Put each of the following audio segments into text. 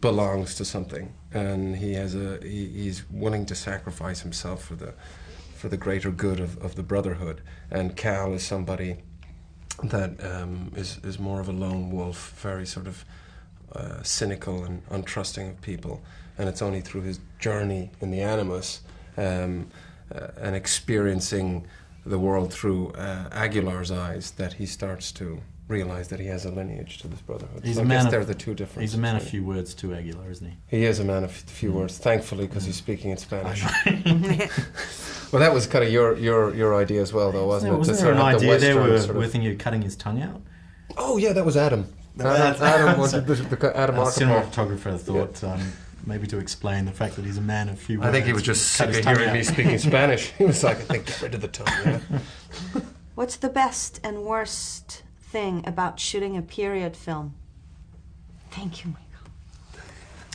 belongs to something, and he's willing to sacrifice himself for the greater good of the brotherhood. And Cal is somebody that is more of a lone wolf, very sort of cynical and untrusting of people. And it's only through his journey in the Animus and experiencing the world through Aguilar's eyes that he starts to realize that he has a lineage to this brotherhood. He's so a I man guess of, they're the two differences. He's a man of few words too, Aguilar, isn't he? He is a man of few words, thankfully, because he's speaking in Spanish. Well, that was kind of your idea as well, though, wasn't it? Wasn't To there an sort of have the idea there Western where sort of- we're thinking of cutting his tongue out? Oh, yeah, that was Adam. Adam was Adam Our Archipel. cinematographer thought maybe to explain the fact that he's a man of few words. I think he was just sick cut his of tongue hearing out. me speaking Spanish. He was like, I think, get rid of the tongue, yeah? What's the best and worst thing about shooting a period film? Thank you,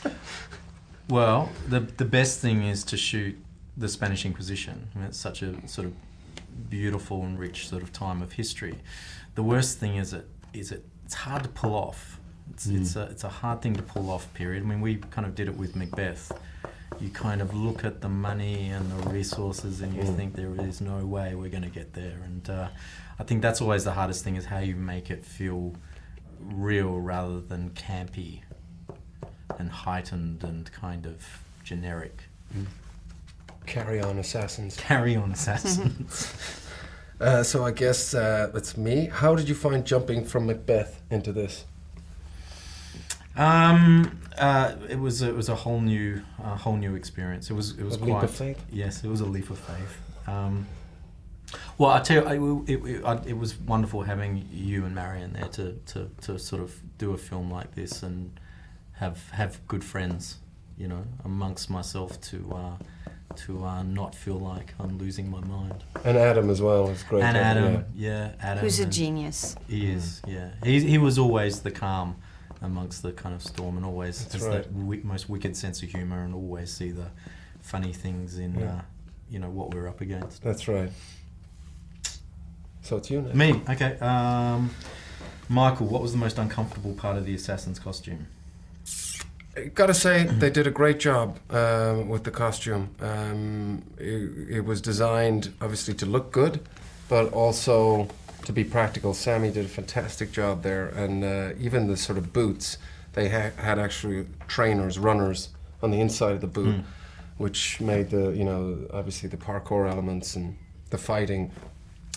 Michael. Well, the best thing is to shoot the Spanish Inquisition. I mean, it's such a sort of beautiful and rich sort of time of history. The worst thing is it's hard to pull off. It's a hard thing to pull off, period. I mean, we kind of did it with Macbeth. You kind of look at the money and the resources and you think there is no way we're going to get there. And I think that's always the hardest thing, is how you make it feel real rather than campy and heightened and kind of generic. Carry on, assassins. Carry on, assassins. So I guess it's me. How did you find jumping from Macbeth into this? It was a whole new experience. It was A quite, leap of faith? Yes, it was a leap of faith. Well, I tell you, it was wonderful having you and Marion there to sort of do a film like this and have good friends, you know, amongst myself to not feel like I'm losing my mind. And Adam as well was great. And having, Adam, Adam. Who's a and- genius. He is, yeah. He was always the calm amongst the kind of storm, and always That's has right. that most wicked sense of humour, and always see the funny things in you know, what we're up against. That's right. So it's you now. Me, okay. Michael, what was the most uncomfortable part of the assassin's costume? Gotta say, they did a great job with the costume. It was designed, obviously, to look good, but also to be practical. Sammy did a fantastic job there, and even the sort of boots, they had actually trainers, runners on the inside of the boot, which made the, you know, obviously the parkour elements and the fighting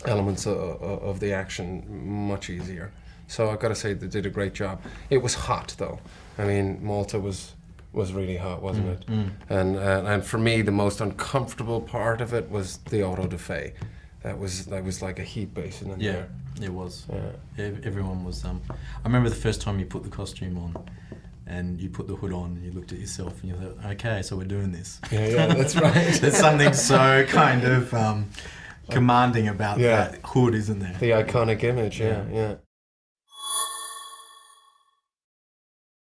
elements of the action much easier. So I've got to say they did a great job. It was hot though. I mean, Malta was really hot, wasn't it? And for me, the most uncomfortable part of it was the auto da fe. That was like a heat basin in there. It was. Yeah. Everyone was. I remember the first time you put the costume on, and you put the hood on, and you looked at yourself, and you thought, "Okay, so we're doing this." Yeah, that's right. There's something so kind of commanding about Yeah. that hood, isn't there? The iconic image, yeah.